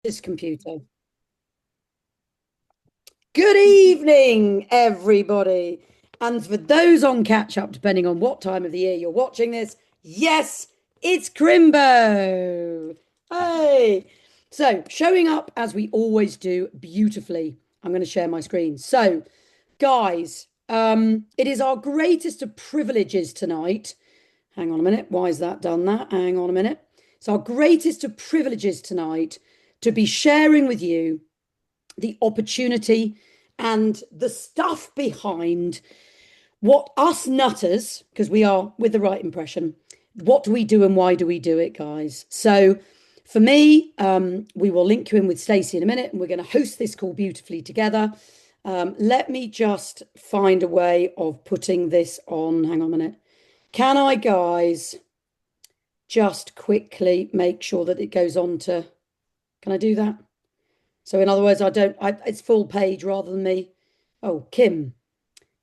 This computer. Good evening, everybody. And for those on catch up, depending on what time of the year you're watching this, yes, it's Crimbo. Hey. So, showing up as we always do beautifully. I'm going to share my screen. So, guys, it is our greatest of privileges tonight. Hang on a minute. Why is that done that? Hang on a minute. It's our greatest of privileges tonight to be sharing with you the opportunity and the stuff behind what us nutters, because we are with the right impression, what do we do and why do we do it, guys? So for me, we will link you in with Stacy in a minute and we're going to host this call beautifully together. Let me just find a way of putting this on. Hang on a minute. Can I, guys, just quickly make sure that it goes on to, can I do that? So in other words, it's full page rather than me. Oh, Kim.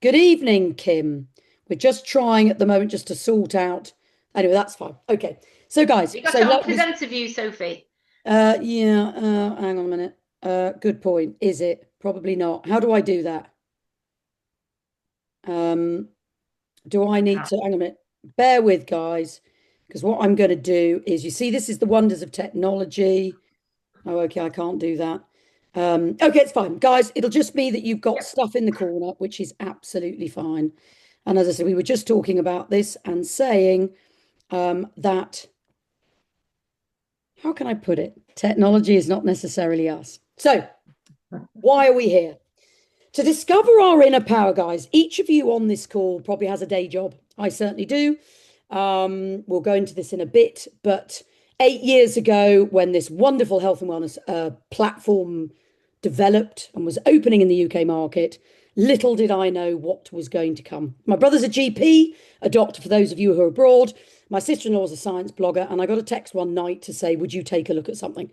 Good evening, Kim. We're just trying at the moment just to sort out. Anyway, that's fine. Okay. So guys, You got so it on let me, presenter view, Sophie. yeah, hang on a minute. Good point. Is it? Probably not. How do I do that? Um, do I need to, hang on a minute. Bear with, guys, because what I'm going to do is, you see, this is the wonders of technology. Oh, okay, I can't do that. Okay, it's fine. Guys, it'll just be that you've got Yep. stuff in the corner, which is absolutely fine. And as I said, we were just talking about this and saying that, how can I put it? Technology is not necessarily us. So, why are we here? To discover our inner power, guys. Each of you on this call probably has a day job. I certainly do. We'll go into this in a bit, but 8 years ago, when this wonderful health and wellness platform developed and was opening in the UK market, little did I know what was going to come. My brother's a GP, a doctor for those of you who are abroad. My sister-in-law is a science blogger, and I got a text one night to say, would you take a look at something?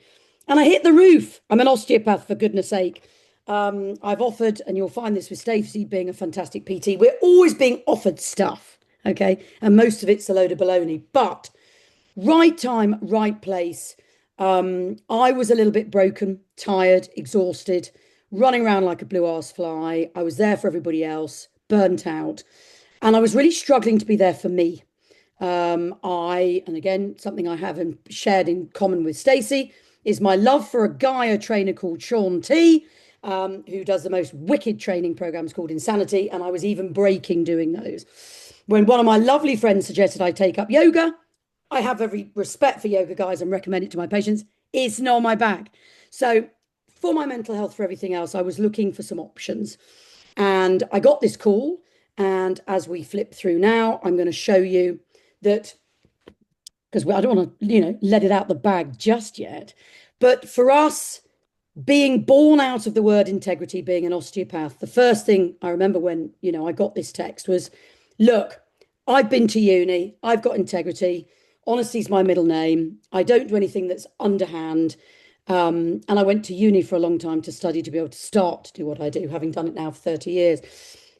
And I hit the roof. I'm an osteopath, for goodness sake. I've offered, and you'll find this with Stacy being a fantastic PT, we're always being offered stuff, okay? And most of it's a load of baloney. But right time, right place. I was a little bit broken, tired, exhausted, running around like a blue ass fly. I was there for everybody else, burnt out. And I was really struggling to be there for me. And again, something I have shared in common with Stacy is my love for a guy, a trainer called Sean T, who does the most wicked training programs called Insanity. And I was even breaking doing those. When one of my lovely friends suggested I take up yoga, I have every respect for yoga, guys, and recommend it to my patients. It's not my bag. So, for my mental health, for everything else, I was looking for some options. And I got this call. And as we flip through now, I'm going to show you that, because I don't want to, let it out the bag just yet. But for us, being born out of the word integrity, being an osteopath, the first thing I remember when, I got this text was, look, I've been to uni, I've got integrity. Honesty is my middle name. I don't do anything that's underhand. And I went to uni for a long time to study to be able to start to do what I do, having done it now for 30 years.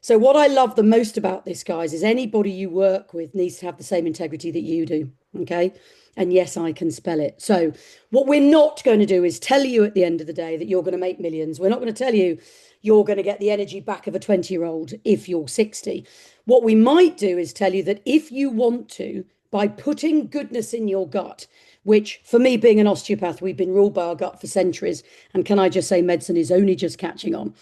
So, what I love the most about this, guys, is anybody you work with needs to have the same integrity that you do. Okay. And yes, I can spell it. So, what we're not going to do is tell you at the end of the day that you're going to make millions. We're not going to tell you you're going to get the energy back of a 20-year-old if you're 60. What we might do is tell you that if you want to, by putting goodness in your gut, which for me, being an osteopath, we've been ruled by our gut for centuries. And can I just say, medicine is only just catching on.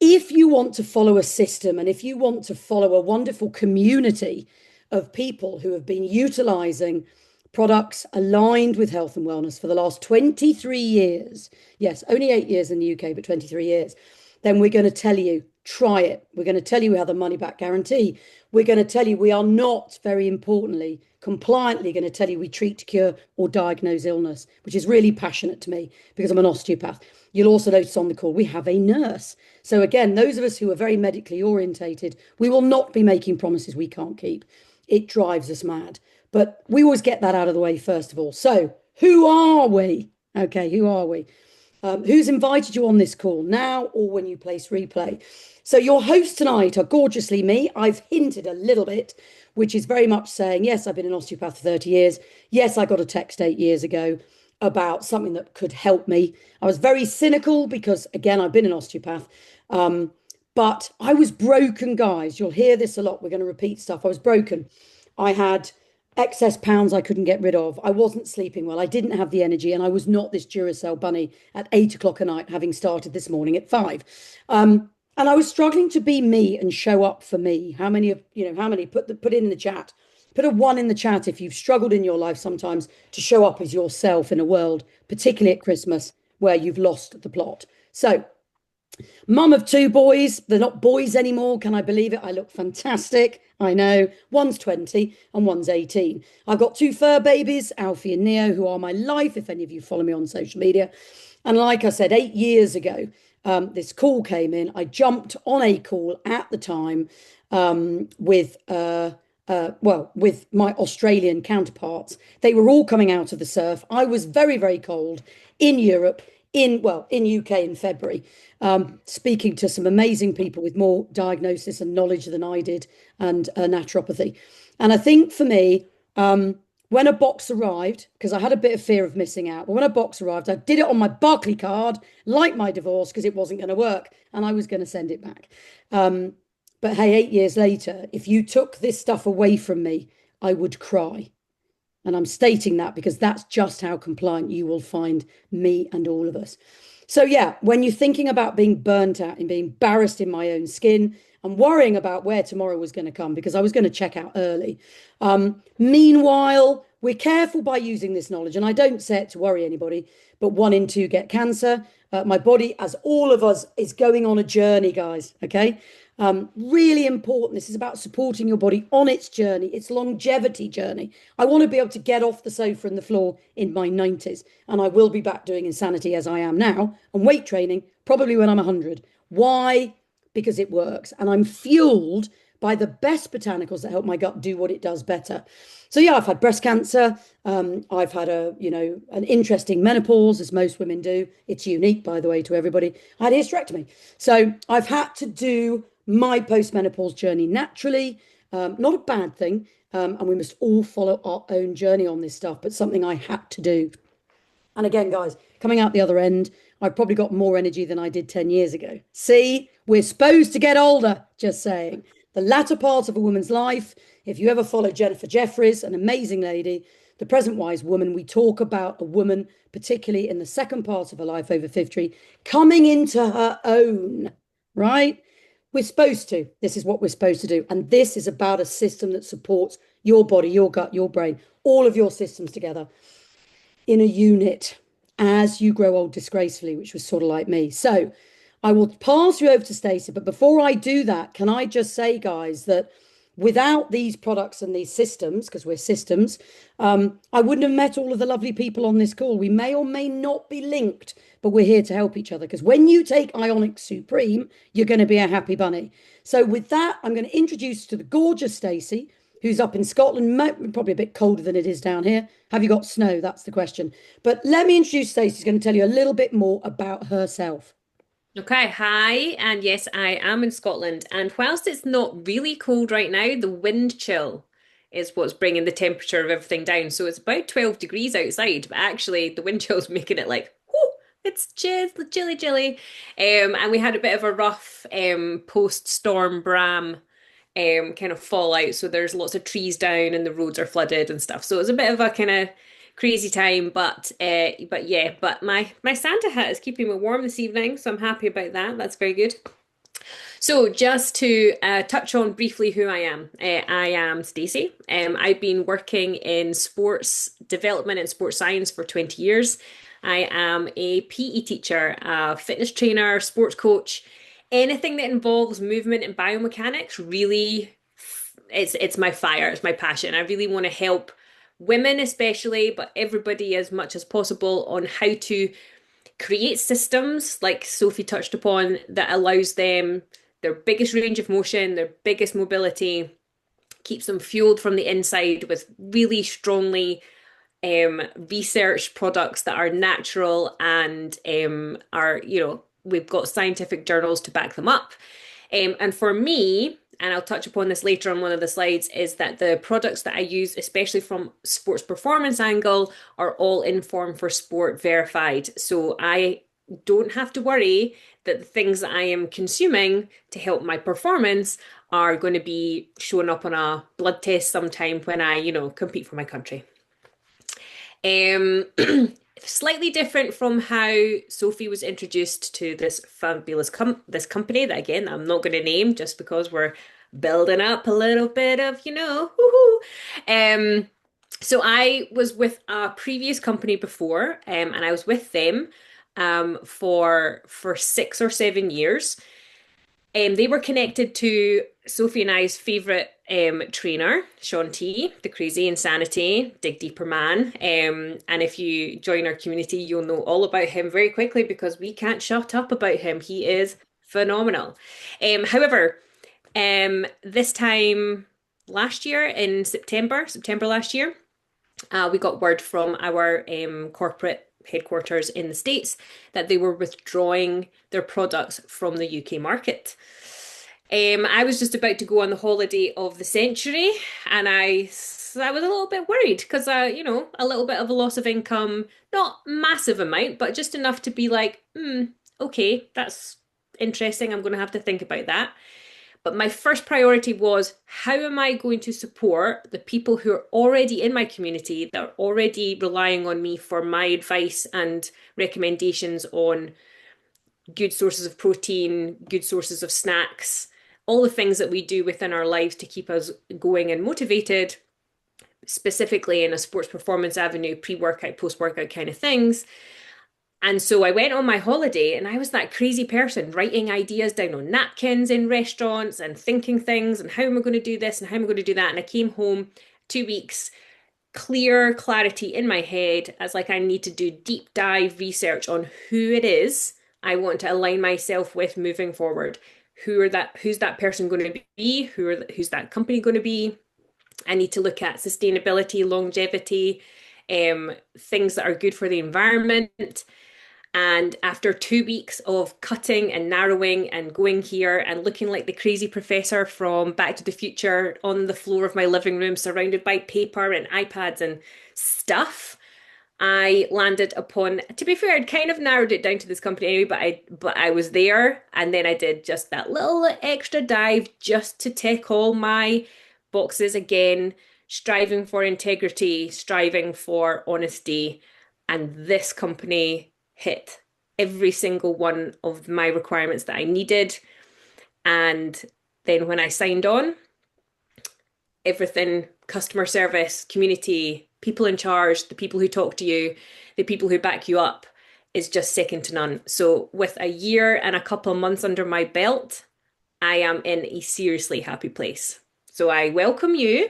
If you want to follow a system and if you want to follow a wonderful community of people who have been utilizing products aligned with health and wellness for the last 23 years, yes, only 8 years in the UK, but 23 years, then we're going to tell you, try it. We're going to tell you we have the money back guarantee. We're going to tell you we are not, very importantly, compliantly going to tell you we treat, cure, or diagnose illness, which is really passionate to me because I'm an osteopath. You'll also notice on the call we have a nurse. So again, those of us who are very medically orientated, we will not be making promises we can't keep. It drives us mad. But we always get that out of the way first of all. So who are we? Okay, who are we? Who's invited you on this call now or when you place replay? So your hosts tonight are gorgeously me. I've hinted a little bit, which is very much saying, yes, I've been an osteopath for 30 years. Yes, I got a text 8 years ago. about something that could help me. I was very cynical because, again, I've been an osteopath. Um, but I was broken, guys. You'll hear this a lot. We're going to repeat stuff. I was broken. I had excess pounds I couldn't get rid of. I wasn't sleeping well. I didn't have the energy, and I was not this Duracell bunny at 8 o'clock at night, having started this morning at 5. And I was struggling to be me and show up for me. How many of how many put in the chat? Put a one in the chat if you've struggled in your life sometimes to show up as yourself in a world, particularly at Christmas, where you've lost the plot. So, mum of two boys. They're not boys anymore. Can I believe it? I look fantastic. I know. One's 20 and one's 18. I've got two fur babies, Alfie and Neo, who are my life, if any of you follow me on social media. And like I said, 8 years ago, this call came in. I jumped on a call at the time with my Australian counterparts. They were all coming out of the surf. I was very, very cold in Europe, in UK in February, speaking to some amazing people with more diagnosis and knowledge than I did, and naturopathy. And I think for me, when a box arrived, because I had a bit of fear of missing out, but when a box arrived, I did it on my Barclay card, like my divorce, because it wasn't going to work and I was going to send it back. But hey, 8 years later, if you took this stuff away from me, I would cry. And I'm stating that because that's just how compliant you will find me and all of us. So, yeah, when you're thinking about being burnt out and being embarrassed in my own skin and worrying about where tomorrow was going to come because I was going to check out early. Meanwhile, we're careful by using this knowledge. And I don't say it to worry anybody, but 1 in 2 get cancer. My body, as all of us, is going on a journey, guys. Okay. Really important. This is about supporting your body on its journey, its longevity journey. I want to be able to get off the sofa and the floor in my 90s, and I will be back doing insanity as I am now and weight training probably when I'm 100. Why? Because it works, and I'm fueled by the best botanicals that help my gut do what it does better. So yeah, I've had breast cancer. I've had an interesting menopause, as most women do. It's unique, by the way, to everybody. I had a hysterectomy, so I've had to do my postmenopause journey naturally. Not a bad thing. And we must all follow our own journey on this stuff, but something I had to do. And again, guys, coming out the other end, I've probably got more energy than I did 10 years ago. See, we're supposed to get older, just saying. The latter part of a woman's life, if you ever follow Jennifer Jeffries, an amazing lady, the present wise woman, we talk about a woman, particularly in the second part of her life over 50, coming into her own, right? We're supposed to. This is what we're supposed to do. And this is about a system that supports your body, your gut, your brain, all of your systems together in a unit as you grow old disgracefully, which was sort of like me. So I will pass you over to Stacey. But before I do that, can I just say, guys, that without these products and these systems, because we're systems, I wouldn't have met all of the lovely people on this call. We may or may not be linked, but we're here to help each other. Because when you take Ionic Supreme, you're going to be a happy bunny. So with that, I'm going to introduce you to the gorgeous Stacey, who's up in Scotland, probably a bit colder than it is down here. Have you got snow? That's the question. But let me introduce Stacey. She's going to tell you a little bit more about herself. Okay, hi, and yes, I am in Scotland. And whilst it's not really cold right now, the wind chill is what's bringing the temperature of everything down. So it's about 12 degrees outside, but actually the wind chill's making it like, whoo, it's chilly, chilly. And we had a bit of a rough post-storm Bram kind of fallout. So there's lots of trees down and the roads are flooded and stuff. So it was a bit of a kind of crazy time, but yeah, but my Santa hat is keeping me warm this evening, so I'm happy about that. That's very good. So just to touch on briefly who I am, I am Stacey. I've been working in sports development and sports science for 20 years. I am a PE teacher, a fitness trainer, sports coach, anything that involves movement and biomechanics. Really, it's my fire, it's my passion. I really want to help women especially, but everybody as much as possible on how to create systems like Sophie touched upon that allows them their biggest range of motion, their biggest mobility, keeps them fueled from the inside with really strongly researched products that are natural and are, we've got scientific journals to back them up. And for me, and I'll touch upon this later on one of the slides, is that the products that I use, especially from sports performance angle, are all Informed for Sport verified. So I don't have to worry that the things that I am consuming to help my performance are going to be showing up on a blood test sometime when I, compete for my country. Um, Slightly different from how Sophie was introduced to this fabulous this company that again I'm not going to name just because we're building up a little bit of, woohoo. So I was with a previous company before, and I was with them for 6 or 7 years. They were connected to Sophie and I's favorite trainer, Sean T, the crazy insanity, dig deeper man. And if you join our community, you'll know all about him very quickly because we can't shut up about him. He is phenomenal. However, this time last year in September last year, we got word from our corporate headquarters in the States that they were withdrawing their products from the UK market. I was just about to go on the holiday of the century, and I was a little bit worried because, a little bit of a loss of income, not massive amount, but just enough to be like, okay, that's interesting. I'm going to have to think about that. But my first priority was how am I going to support the people who are already in my community that are already relying on me for my advice and recommendations on good sources of protein, good sources of snacks, all the things that we do within our lives to keep us going and motivated, specifically in a sports performance avenue, pre-workout, post-workout kind of things. And so I went on my holiday and I was that crazy person writing ideas down on napkins in restaurants and thinking things and how am I going to do this and how am I going to do that? And I came home 2 weeks, clear clarity in my head as like I need to do deep dive research on who it is I want to align myself with moving forward. Who's that person going to be? Who's that company going to be? I need to look at sustainability, longevity, things that are good for the environment. And after 2 weeks of cutting and narrowing and going here and looking like the crazy professor from Back to the Future on the floor of my living room, surrounded by paper and iPads and stuff, I landed upon, to be fair, I'd kind of narrowed it down to this company anyway, but I was there and then I did just that little extra dive just to tick all my boxes again, striving for integrity, striving for honesty. And this company hit every single one of my requirements that I needed. And then when I signed on, everything, customer service, community, people in charge, the people who talk to you, the people who back you up, is just second to none. So with a year and a couple of months under my belt, I am in a seriously happy place. So I welcome you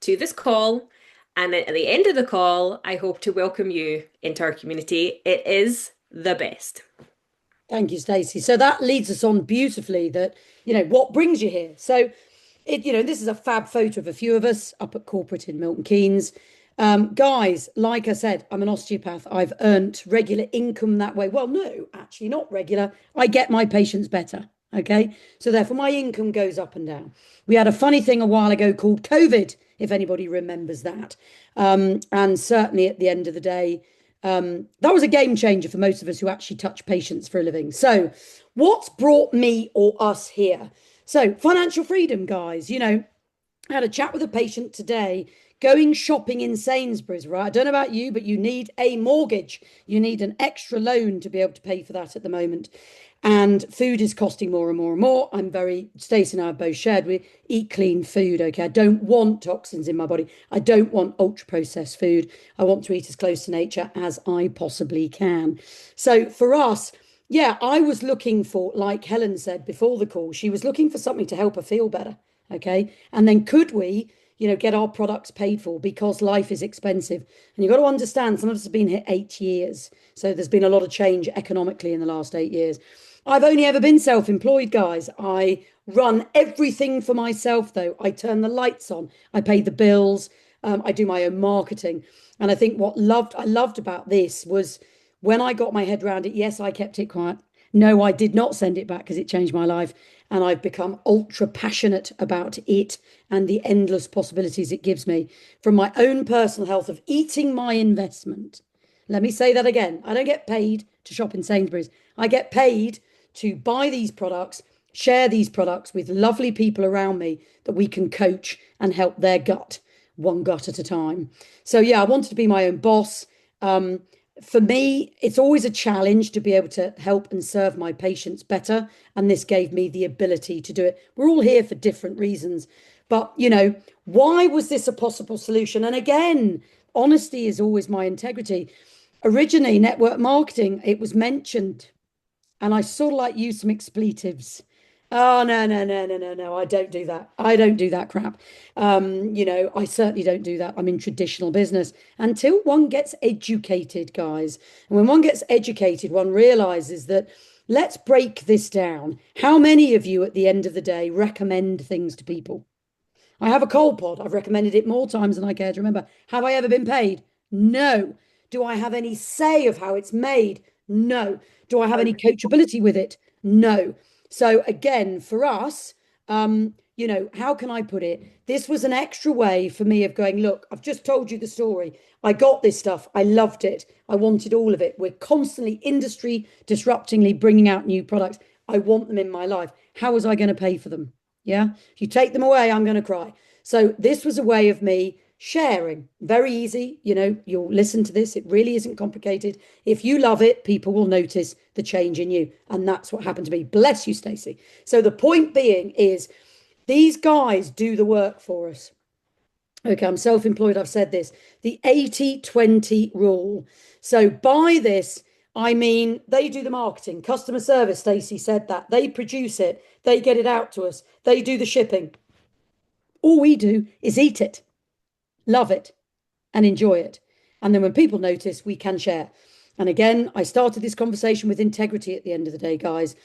to this call. And at the end of the call, I hope to welcome you into our community. It is the best. Thank you, Stacey. So that leads us on beautifully that, what brings you here? So this is a fab photo of a few of us up at corporate in Milton Keynes. Guys, like I said, I'm an osteopath. I've earned regular income that way. Well, no, actually not regular. I get my patients better. Okay. So therefore my income goes up and down. We had a funny thing a while ago called COVID, if anybody remembers that. And certainly at the end of the day, that was a game changer for most of us who actually touch patients for a living. So what's brought me or us here? So financial freedom, guys, I had a chat with a patient today going shopping in Sainsbury's, right? I don't know about you, but you need a mortgage. You need an extra loan to be able to pay for that at the moment. And food is costing more and more and more. Stacey and I have both shared, we eat clean food, okay? I don't want toxins in my body. I don't want ultra processed food. I want to eat as close to nature as I possibly can. So for us, yeah, I was looking for, like Helen said before the call, she was looking for something to help her feel better, okay? And then could we, get our products paid for because life is expensive. And you've got to understand, some of us have been here 8 years. So there's been a lot of change economically in the last 8 years. I've only ever been self-employed, guys. I run everything for myself, though. I turn the lights on. I pay the bills. I do my own marketing. And I think I loved about this was when I got my head around it, yes, I kept it quiet. No, I did not send it back because it changed my life. And I've become ultra passionate about it and the endless possibilities it gives me from my own personal health of eating my investment. Let me say that again. I don't get paid to shop in Sainsbury's. I get paid to buy these products, share these products with lovely people around me that we can coach and help their gut, one gut at a time. So, yeah, I wanted to be my own boss. Um, for me, it's always a challenge to be able to help and serve my patients better. And this gave me the ability to do it. We're all here for different reasons. But, why was this a possible solution? And again, honesty is always my integrity. Originally, network marketing, it was mentioned, and I sort of like use some expletives. Oh, no, no, no, no, no, no. I don't do that. I don't do that crap. I certainly don't do that. I'm in traditional business until one gets educated, guys. And when one gets educated, one realizes that let's break this down. How many of you at the end of the day recommend things to people? I have a cold pod. I've recommended it more times than I care to remember. Have I ever been paid? No. Do I have any say of how it's made? No. Do I have any coachability with it? No. So again, for us, how can I put it? This was an extra way for me of going, look, I've just told you the story. I got this stuff. I loved it. I wanted all of it. We're constantly industry disruptingly bringing out new products. I want them in my life. How was I going to pay for them? Yeah. If you take them away, I'm going to cry. So this was a way of me sharing. Very easy. You'll listen to this. It really isn't complicated. If you love it, people will notice the change in you. And that's what happened to me. Bless you, Stacy. So the point being is these guys do the work for us. Okay, I'm self-employed. I've said this. The 80-20 rule. So by this, I mean, they do the marketing, customer service. Stacey said that. They produce it. They get it out to us. They do the shipping. All we do is eat it, love it, and enjoy it. And then when people notice, we can share. And again, I started this conversation with integrity at the end of the day, guys.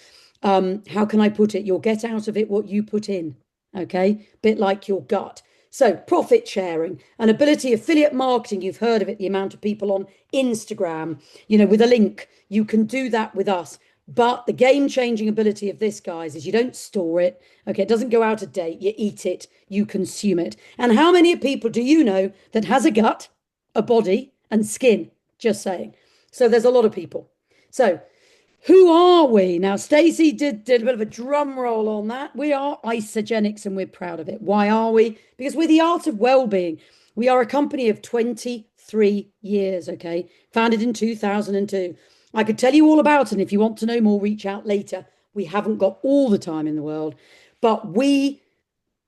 How can I put it? You'll get out of it what you put in. Okay. Bit like your gut. So, profit sharing, an ability, affiliate marketing, you've heard of it, the amount of people on Instagram, with a link. You can do that with us. But the game changing ability of this, guys, is you don't store it. Okay. It doesn't go out of date. You eat it, you consume it. And how many people do you know that has a gut, a body, and skin? Just saying. So, there's a lot of people. So, who are we? Now, Stacey did a bit of a drum roll on that. We are Isogenics and we're proud of it. Why are we? Because we're the art of well-being. We are a company of 23 years, okay? Founded in 2002. I could tell you all about it. And if you want to know more, reach out later. We haven't got all the time in the world, but we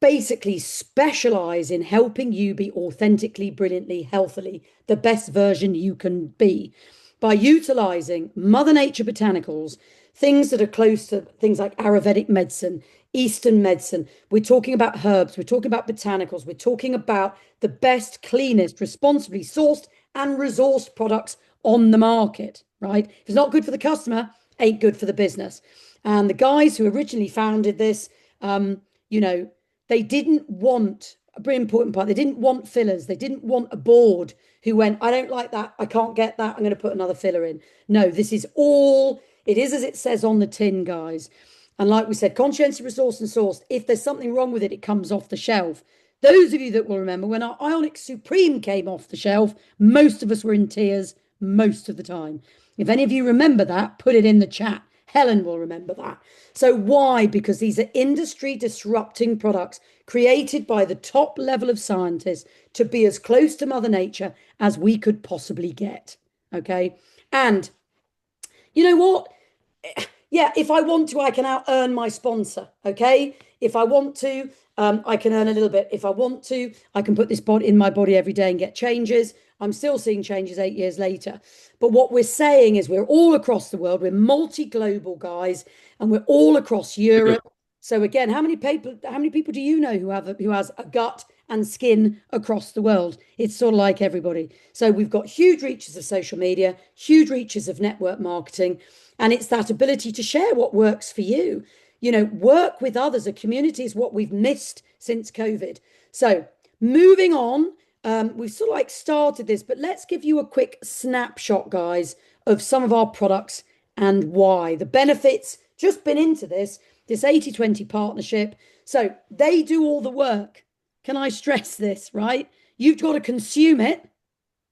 basically specialize in helping you be authentically, brilliantly, healthily, the best version you can be by utilizing Mother Nature botanicals, things that are close to things like Ayurvedic medicine, Eastern medicine. We're talking about herbs, we're talking about botanicals, we're talking about the best, cleanest, responsibly sourced and resourced products on the market, right? If it's not good for the customer, ain't good for the business. And the guys who originally founded this, they didn't want a very important part. They didn't want fillers. They didn't want a board who went, I don't like that. I can't get that. I'm going to put another filler in. No, this is all, it is as it says on the tin, guys. And like we said, conscientious, resourced and sourced. If there's something wrong with it, it comes off the shelf. Those of you that will remember when our Ionic Supreme came off the shelf, most of us were in tears most of the time. If any of you remember that, put it in the chat. Helen will remember that. So why? Because these are industry disrupting products created by the top level of scientists to be as close to Mother Nature as we could possibly get. Okay. And you know what? Yeah, if I want to, I can out earn my sponsor. Okay. If I want to, I can earn a little bit. If I want to, I can put this body in my body every day and get changes. I'm still seeing changes 8 years later. But what we're saying is we're all across the world. We're multi-global guys, and we're all across Europe. So again, how many people do you know who has a gut and skin across the world? It's sort of like everybody. So we've got huge reaches of social media, huge reaches of network marketing, and it's that ability to share what works for you. Work with others. A community is what we've missed since COVID. So moving on, we've sort of like started this, but let's give you a quick snapshot, guys, of some of our products and why. The benefits, just been into this 80/20 partnership. So they do all the work. Can I stress this, right? You've got to consume it,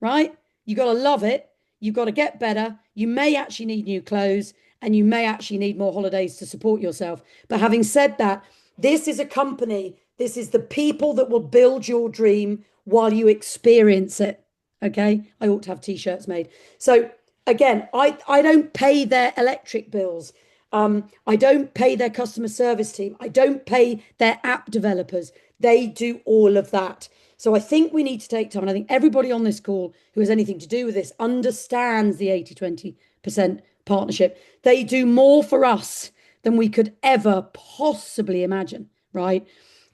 right? You've got to love it. You've got to get better. You may actually need new clothes and you may actually need more holidays to support yourself. But having said that, this is a company, this is the people that will build your dream while you experience it. Okay. I ought to have t-shirts made. So again, I don't pay their electric bills. I don't pay their customer service team. I don't pay their app developers. They do all of that. So I think we need to take time. And I think everybody on this call who has anything to do with this understands the 80/20% partnership. They do more for us than we could ever possibly imagine, right?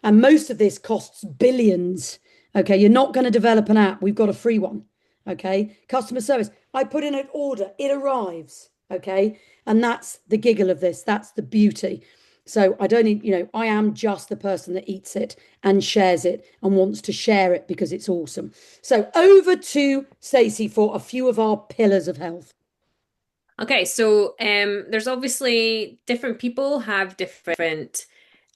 And most of this costs billions. Okay, you're not going to develop an app. We've got a free one. Okay, customer service. I put in an order, it arrives. Okay, and that's the giggle of this. That's the beauty. So I don't need, I am just the person that eats it and shares it and wants to share it because it's awesome. So over to Stacey for a few of our pillars of health. Okay, so there's obviously different people have different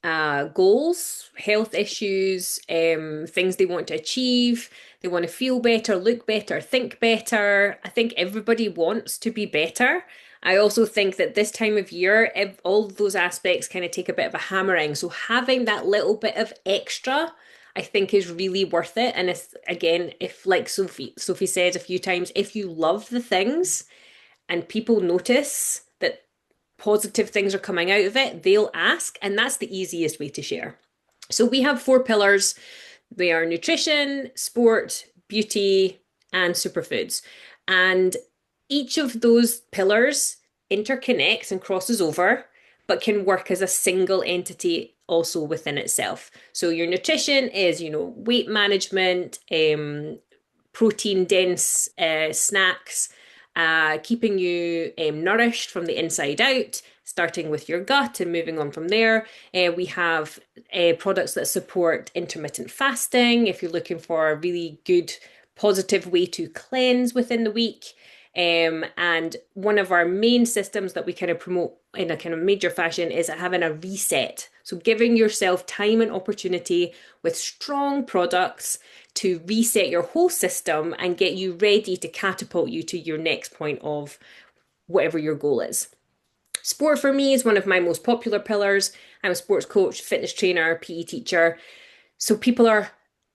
goals, health issues, things they want to achieve. They want to feel better, look better, think better. I think everybody wants to be better. I also think that this time of year, all of those aspects kind of take a bit of a hammering. So having that little bit of extra, I think is really worth it. And if, again, if like Sophie said a few times, if you love the things and people notice that positive things are coming out of it, they'll ask, and that's the easiest way to share. So we have four pillars. They are nutrition, sport, beauty, and superfoods. And each of those pillars interconnects and crosses over, but can work as a single entity also within itself. So your nutrition is, weight management, protein dense snacks, keeping you nourished from the inside out, starting with your gut and moving on from there. We have products that support intermittent fasting if you're looking for a really good, positive way to cleanse within the week. And one of our main systems that we kind of promote in a kind of major fashion is having a reset. So giving yourself time and opportunity with strong products to reset your whole system and get you ready to catapult you to your next point of whatever your goal is. Sport for me is one of my most popular pillars. I'm a sports coach, fitness trainer, PE teacher. So people are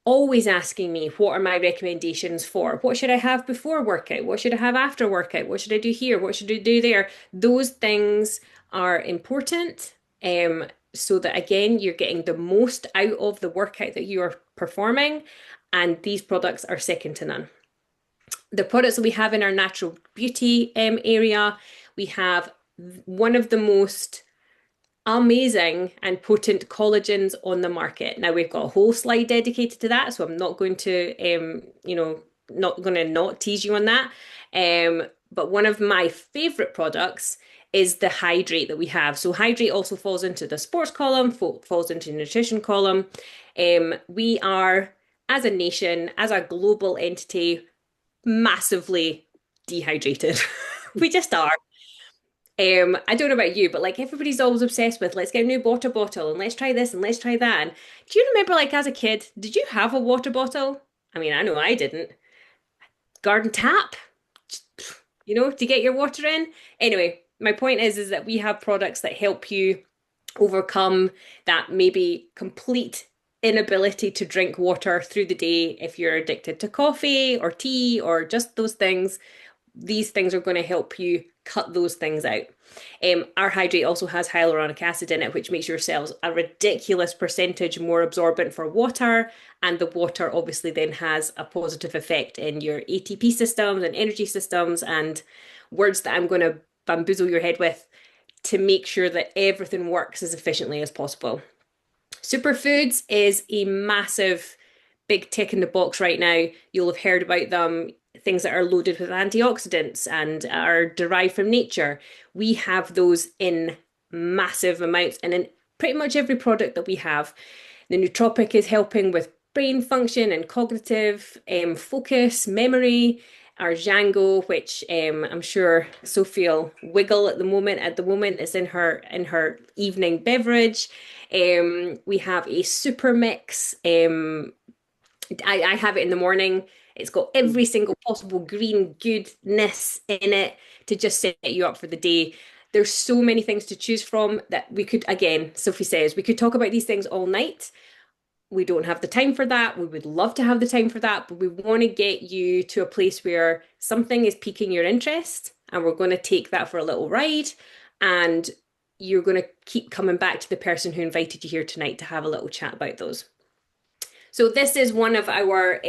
always asking me, what are my recommendations for? What should I have before workout? What should I have after workout? What should I do here? What should I do there? Those things are important. So that again, you're getting the most out of the workout that you are performing. And these products are second to none. The products that we have in our natural beauty area, we have one of the most amazing and potent collagens on the market. Now we've got a whole slide dedicated to that, so I'm not going to, not going to not tease you on that. But one of my favorite products is the hydrate that we have. So hydrate also falls into the sports column, falls into the nutrition column. We are, as a nation, as a global entity, massively dehydrated. We just are. I don't know about you, but like everybody's always obsessed with let's get a new water bottle and let's try this and let's try that. And do you remember, like as a kid, did you have a water bottle? I mean, I know I didn't. Garden tap, to get your water in. Anyway, my point is that we have products that help you overcome that maybe complete inability to drink water through the day if you're addicted to coffee or tea or just those things. These things are going to help you cut those things out. Our hydrate also has hyaluronic acid in it, which makes your cells a ridiculous percentage more absorbent for water. And the water obviously then has a positive effect in your ATP systems and energy systems and words that I'm going to bamboozle your head with to make sure that everything works as efficiently as possible. Superfoods is a massive big tick in the box right now. You'll have heard about them, things that are loaded with antioxidants and are derived from nature. We have those in massive amounts and in pretty much every product that we have. The nootropic is helping with brain function and cognitive focus, memory. our Django, which I'm sure Sophie will wiggle at the moment. At the moment, it's in her evening beverage. We have a super mix. I have it in the morning. It's got every single possible green goodness in it to just set you up for the day. There's so many things to choose from that we could, again, Sophie says, we could talk about these things all night. We don't have the time for that. We would love to have the time for that, but we want to get you to a place where something is piquing your interest and we're going to take that for a little ride and you're going to keep coming back to the person who invited you here tonight to have a little chat about those. So this is one of our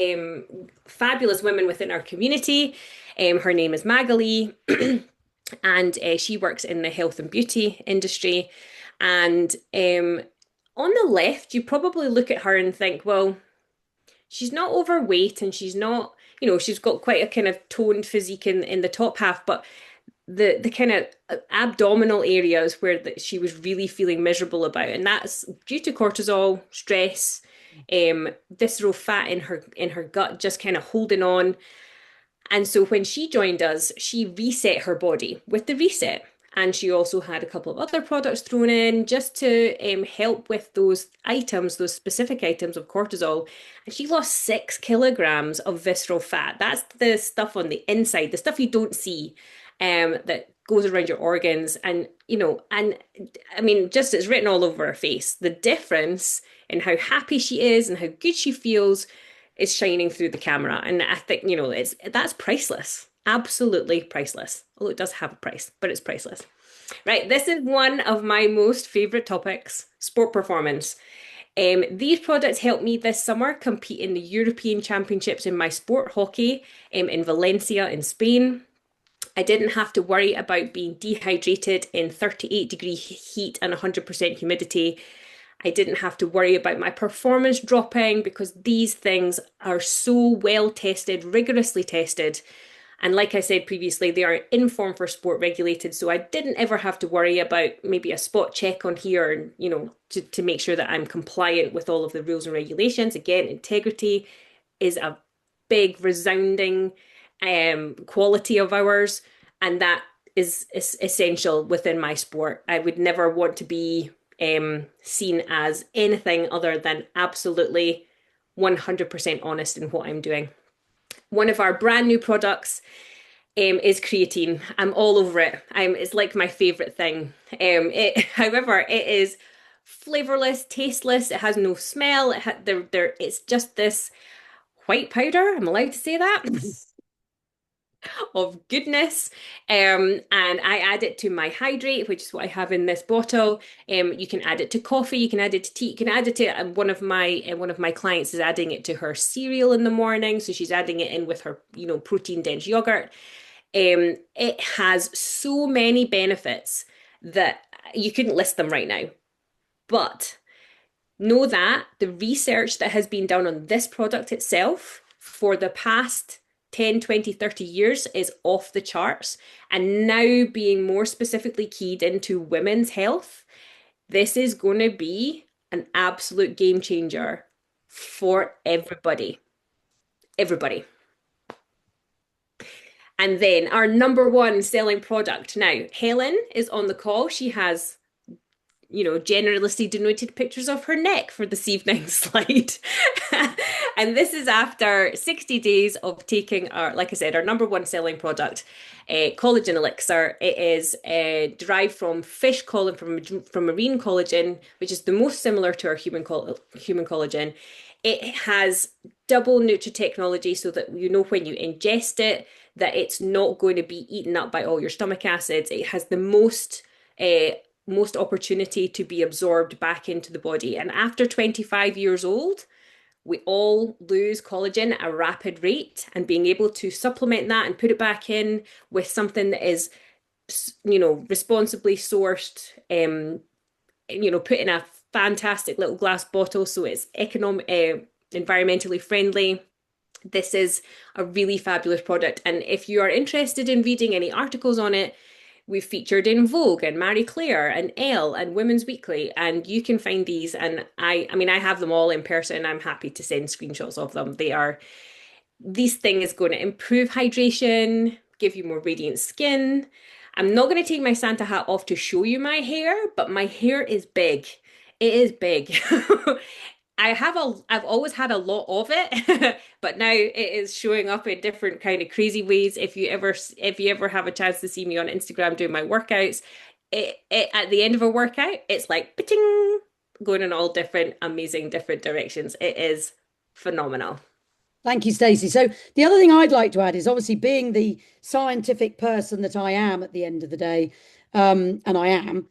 fabulous women within our community. Her name is Magali, and she works in the health and beauty industry. And on the left, you probably look at her and think, well, she's not overweight and she's not, she's got quite a kind of toned physique in the top half, but the kind of abdominal areas where she was really feeling miserable about, and that's due to cortisol, stress, visceral fat in her gut just kind of holding on. And so when she joined us, she reset her body with the reset. And she also had a couple of other products thrown in just to help with those items, those specific items of cortisol. And she lost 6 kilograms of visceral fat. That's the stuff on the inside, the stuff you don't see, that goes around your organs. And, and I mean, just it's written all over her face. The difference in how happy she is and how good she feels is shining through the camera. And I think, that's priceless. Absolutely priceless. Although it does have a price, but it's priceless. Right, this is one of my most favorite topics, sport performance. These products helped me this summer compete in the European Championships in my sport, hockey, in Valencia in Spain. I didn't have to worry about being dehydrated in 38-degree heat and 100% humidity. I didn't have to worry about my performance dropping because these things are so well tested, rigorously tested. And like I said previously, they are Inform for Sport regulated. So I didn't ever have to worry about maybe a spot check on here, to make sure that I'm compliant with all of the rules and regulations. Again, integrity is a big, resounding quality of ours. And that is essential within my sport. I would never want to be seen as anything other than absolutely 100% honest in what I'm doing. One of our brand new products is creatine. I'm all over it. It's like my favorite thing. However, it is flavorless, tasteless. It has no smell. It's just this white powder. I'm allowed to say that. Of goodness. And I add it to my hydrate, which is what I have in this bottle. You can add it to coffee, you can add it to tea, you can add it to one of my clients is adding it to her cereal in the morning. So she's adding it in with her, protein dense yogurt. It has so many benefits that you couldn't list them right now. But know that the research that has been done on this product itself for the past 10, 20, 30 years is off the charts. And now being more specifically keyed into women's health, this is going to be an absolute game changer for everybody. Everybody. And then our number one selling product. Now, Helen is on the call. She has generously denoted pictures of her neck for this evening's slide. And this is after 60 days of taking like I said, our number one selling product, collagen elixir. It is derived from fish collagen, from marine collagen, which is the most similar to our human collagen. It has double nutri-technology so that when you ingest it, that it's not going to be eaten up by all your stomach acids. It has the most opportunity to be absorbed back into the body. And after 25 years old, we all lose collagen at a rapid rate, and being able to supplement that and put it back in with something that is, responsibly sourced, put in a fantastic little glass bottle so it's environmentally friendly. This is a really fabulous product. And if you are interested in reading any articles on it, we've featured in Vogue and Marie Claire and Elle and Women's Weekly, and you can find these. And I have them all in person. I'm happy to send screenshots of them. They are this thing is going to improve hydration, give you more radiant skin. I'm not going to take my Santa hat off to show you my hair, but my hair is big. It is big. I've always had a lot of it, but now it is showing up in different kind of crazy ways. If you ever have a chance to see me on Instagram doing my workouts, it at the end of a workout, it's like ting going in all different amazing different directions. It is phenomenal. Thank you, Stacey. So the other thing I'd like to add is obviously being the scientific person that I am at the end of the day, and I am,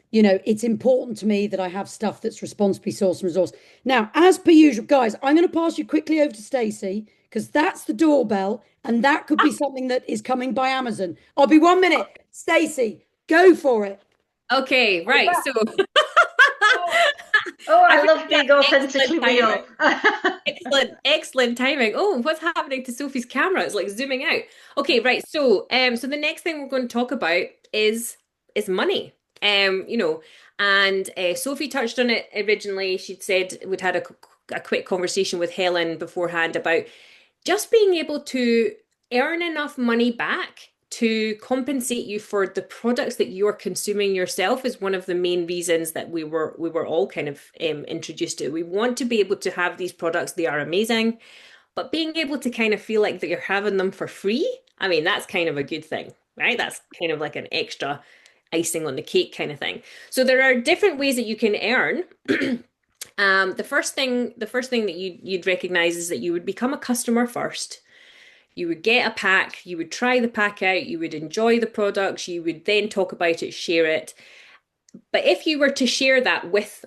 it's important to me that I have stuff that's responsibly sourced and resourced. Now, as per usual, guys, I'm going to pass you quickly over to Stacey because that's the doorbell, and that could be something that is coming by Amazon. I'll be 1 minute. Stacey, go for it. Okay, right. So Oh, oh, I I think love being that's excellent authentically timing. real. Excellent timing. Oh, what's happening to Sophie's camera? It's like zooming out. Okay, right. So the next thing we're going to talk about is money. You know, and Sophie touched on it originally. She'd said we'd had a quick conversation with Helen beforehand about just being able to earn enough money back to compensate you for the products that you're consuming yourself is one of the main reasons that we were all kind of introduced to. We want to be able to have these products; they are amazing, but being able to kind of feel like that you're having them for free, I mean, that's kind of a good thing, right? That's kind of like an extra icing on the cake kind of thing. So there are different ways that you can earn. The first thing that you'd recognize is that you would become a customer first. You would get a pack, you would try the pack out, you would enjoy the products, you would then talk about it, share it. But if you were to share that with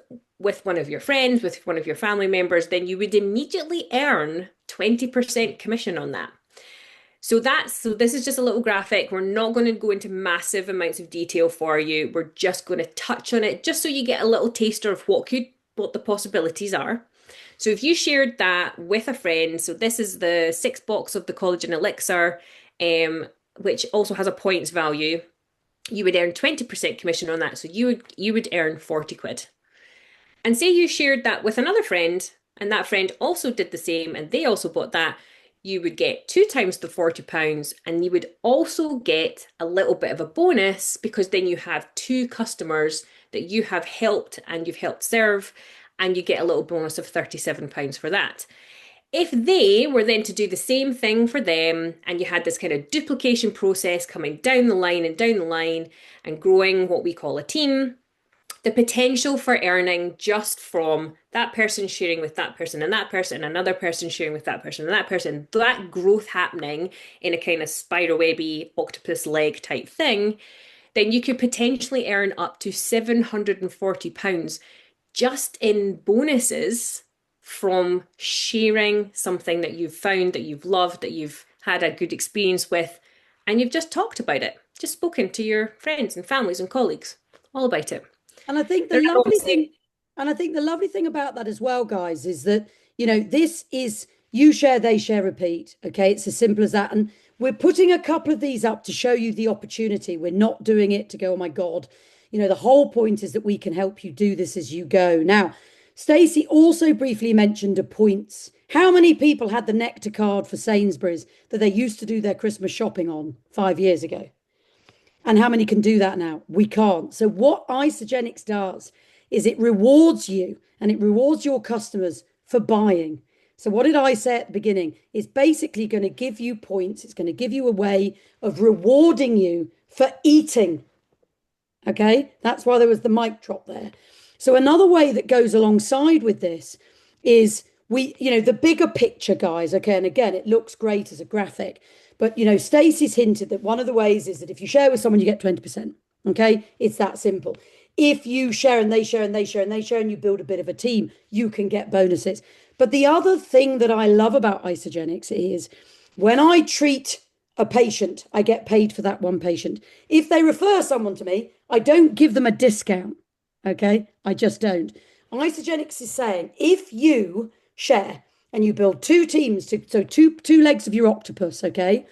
one of your friends, with one of your family members, then you would immediately earn 20% commission on that. So this is just a little graphic. We're not going to go into massive amounts of detail for you. We're just going to touch on it just so you get a little taster of what the possibilities are. So if you shared that with a friend, so this is the 6 box of the collagen elixir, which also has a points value, you would earn 20% commission on that. So you would earn 40 quid. And say you shared that with another friend, and that friend also did the same, and they also bought that, you would get 2 times the £40, and you would also get a little bit of a bonus because then you have two customers that you have helped and you've helped serve, and you get a little bonus of £37 for that. If they were then to do the same thing for them, and you had this kind of duplication process coming down the line and down the line and growing what we call a team, the potential for earning just from that person sharing with that person and that person, and another person sharing with that person and that person, that growth happening in a kind of spider webby octopus leg type thing, then you could potentially earn up to £740 just in bonuses from sharing something that you've found, that you've loved, that you've had a good experience with, and you've just talked about it, just spoken to your friends and families and colleagues all about it. And I think the There are lovely obviously thing, and I think the lovely thing about that as well, guys, is that, this is you share, they share, repeat. Okay. It's as simple as that. And we're putting a couple of these up to show you the opportunity. We're not doing it to go, oh my God. The whole point is that we can help you do this as you go. Now, Stacey also briefly mentioned a points. How many people had the Nectar card for Sainsbury's that they used to do their Christmas shopping on 5 years ago? And how many can do that now? We can't. So what Isogenics does is it rewards you and it rewards your customers for buying. So what did I say at the beginning? It's basically going to give you points. It's going to give you a way of rewarding you for eating. Okay, that's why there was the mic drop there. So another way that goes alongside with this is the bigger picture, guys. Okay, and again, it looks great as a graphic, but Stacey's hinted that one of the ways is that if you share with someone, you get 20%. Okay, it's that simple. If you share and they share and they share and they share and you build a bit of a team, you can get bonuses. But the other thing that I love about Isogenics is when I treat a patient, I get paid for that one patient. If they refer someone to me, I don't give them a discount. Okay, I just don't. Isogenics is saying if you share and you build two teams, so two legs of your octopus, okay,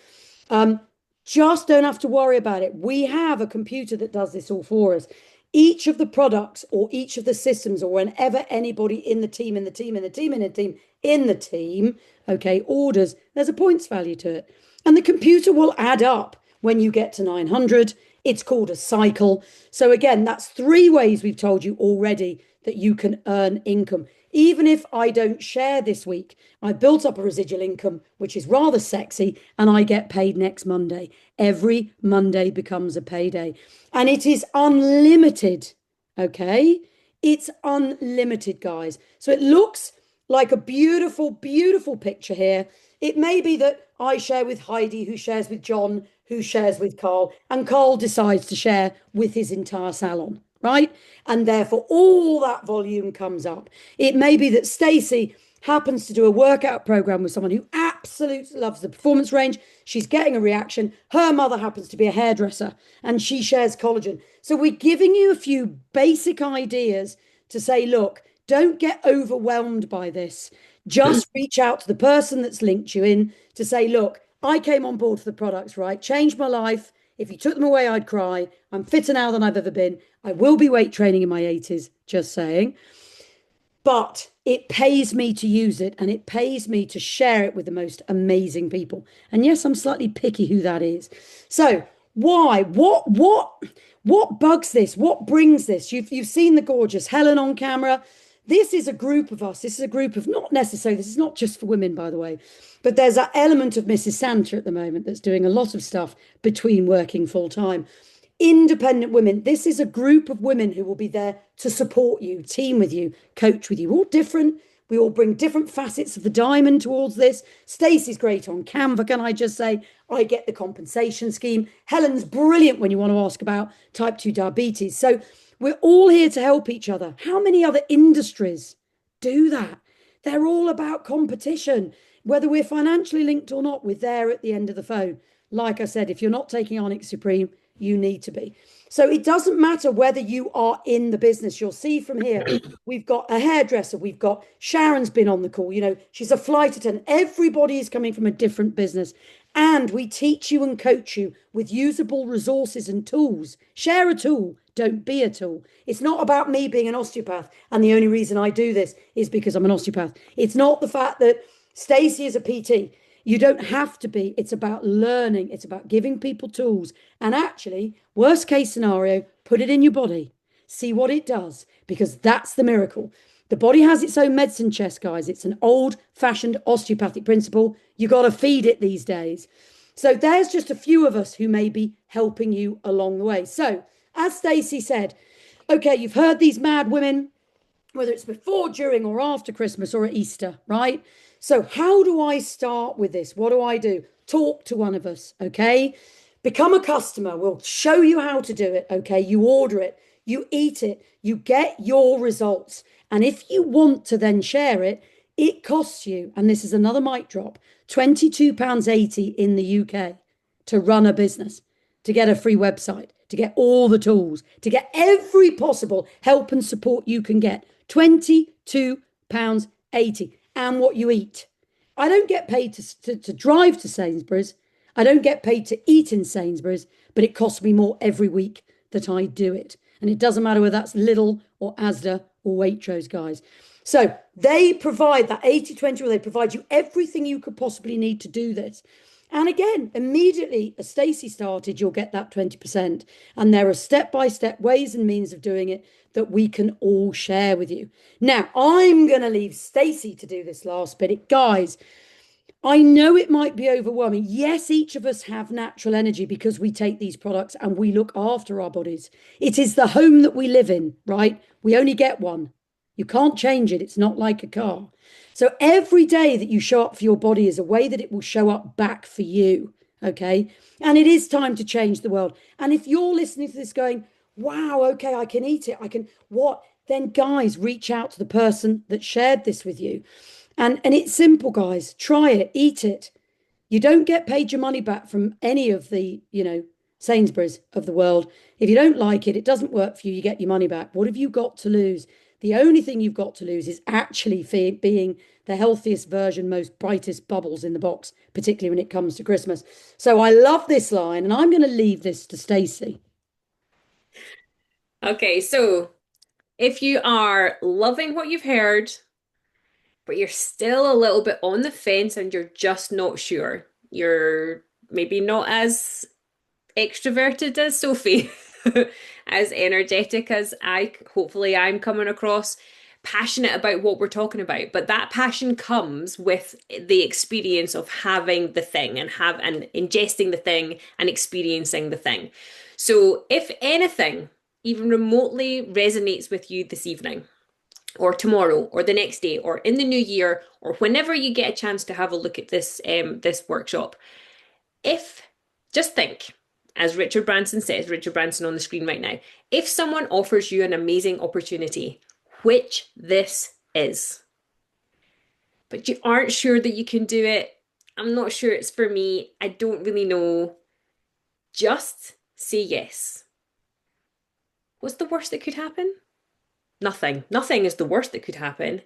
just don't have to worry about it. We have a computer that does this all for us. each of the products or each of the systems, or whenever anybody in the team, in the team, in the team, in the team, in the team, okay, orders, there's a points value to it. And the computer will add up when you get to 900. It's called a cycle. So again, that's three ways we've told you already that you can earn income. Even if I don't share this week, I built up a residual income, which is rather sexy, and I get paid next Monday. Every Monday becomes a payday. And it is unlimited. Okay. It's unlimited, guys. So it looks like a beautiful, beautiful picture here. It may be that I share with Heidi, who shares with John, who shares with Carl, and Carl decides to share with his entire salon, right? And therefore, all that volume comes up. It may be that Stacy happens to do a workout program with someone who absolutely loves the performance range. She's getting a reaction. Her mother happens to be a hairdresser and she shares collagen. So we're giving you a few basic ideas to say, look, don't get overwhelmed by this. Just reach out to the person that's linked you in to say, look, I came on board for the products, right? Changed my life. If you took them away, I'd cry. I'm fitter now than I've ever been. I will be weight training in my 80s, just saying. But it pays me to use it and it pays me to share it with the most amazing people. And yes, I'm slightly picky who that is. So why? What bugs this? What brings this? You've seen the gorgeous Helen on camera. This is a group of us. This is a group of, not necessarily, this is not just for women, by the way, but there's that element of Mrs. Santa at the moment that's doing a lot of stuff between working full time. Independent women. This is a group of women who will be there to support you, team with you, coach with you. All different. We all bring different facets of the diamond towards this. Stacey's great on Canva, can I just say? I get the compensation scheme. Helen's brilliant when you want to ask about type 2 diabetes. So we're all here to help each other. How many other industries do that? They're all about competition. Whether we're financially linked or not, we're there at the end of the phone. Like I said, if you're not taking Onyx Supreme, you need to be. So it doesn't matter whether you are in the business. You'll see from here, we've got a hairdresser. We've got Sharon's been on the call. You know, she's a flight attendant. Everybody is coming from a different business. And we teach you and coach you with usable resources and tools. Share a tool. Don't be a tool. It's not about me being an osteopath. And the only reason I do this is because I'm an osteopath. It's not the fact that Stacy is a PT. You don't have to be. It's about learning. It's about giving people tools. And actually, worst case scenario, put it in your body. See what it does, because that's the miracle. The body has its own medicine chest, guys. It's an old-fashioned osteopathic principle. You got to feed it these days. So there's just a few of us who may be helping you along the way. So as Stacey said, okay, you've heard these mad women, whether it's before, during, or after Christmas or at Easter, right? So how do I start with this? What do I do? Talk to one of us, okay? Become a customer. We'll show you how to do it, okay? You order it, you eat it, you get your results. And if you want to then share it, it costs you, and this is another mic drop, £22.80 in the UK to run a business, to get a free website, to get all the tools, to get every possible help and support you can get. £22.80. And what you eat. I don't get paid to drive to Sainsbury's. I don't get paid to eat in Sainsbury's, but it costs me more every week that I do it. And it doesn't matter whether that's Lidl or Asda or Waitrose, guys. So they provide that 80/20 where they provide you everything you could possibly need to do this. And again, immediately as Stacy started, you'll get that 20%. And there are step-by-step ways and means of doing it that we can all share with you. Now, I'm going to leave Stacy to do this last bit. Guys, I know it might be overwhelming. Yes, each of us have natural energy because we take these products and we look after our bodies. It is the home that we live in, right? We only get one. You can't change it. It's not like a car. So every day that you show up for your body is a way that it will show up back for you. Okay. And it is time to change the world. And if you're listening to this going, wow, okay, I can eat it. I can what? Then guys, reach out to the person that shared this with you. And it's simple, guys. Try it, eat it. You don't get paid your money back from any of the, Sainsbury's of the world. If you don't like it, it doesn't work for you, you get your money back. What have you got to lose? The only thing you've got to lose is actually being the healthiest version, most brightest bubbles in the box, particularly when it comes to Christmas. So I love this line, and I'm going to leave this to Stacey. Okay, so if you are loving what you've heard, but you're still a little bit on the fence and you're just not sure, you're maybe not as extroverted as Sophie, as energetic as hopefully I'm coming across, passionate about what we're talking about. But that passion comes with the experience of having the thing and ingesting the thing and experiencing the thing. So if anything even remotely resonates with you this evening, or tomorrow, or the next day, or in the new year, or whenever you get a chance to have a look at this workshop, if just think, as Richard Branson says, Richard Branson on the screen right now, if someone offers you an amazing opportunity, which this is, but you aren't sure that you can do it, I'm not sure it's for me, I don't really know, just say yes. What's the worst that could happen? Nothing. Nothing is the worst that could happen.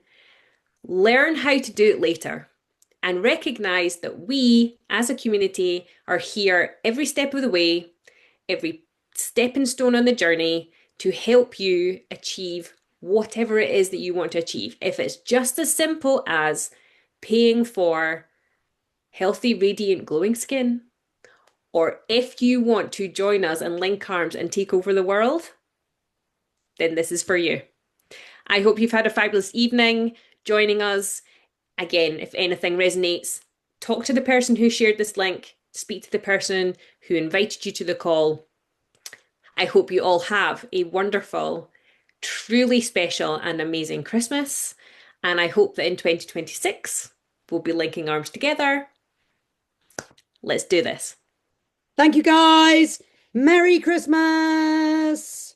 Learn how to do it later and recognize that we as a community are here every step of the way, every stepping stone on the journey to help you achieve whatever it is that you want to achieve. If it's just as simple as paying for healthy, radiant, glowing skin, or if you want to join us and link arms and take over the world, then this is for you. I hope you've had a fabulous evening joining us. Again, if anything resonates, talk to the person who shared this link, speak to the person who invited you to the call. I hope you all have a wonderful, truly special, and amazing Christmas. And I hope that in 2026, we'll be linking arms together. Let's do this. Thank you, guys. Merry Christmas.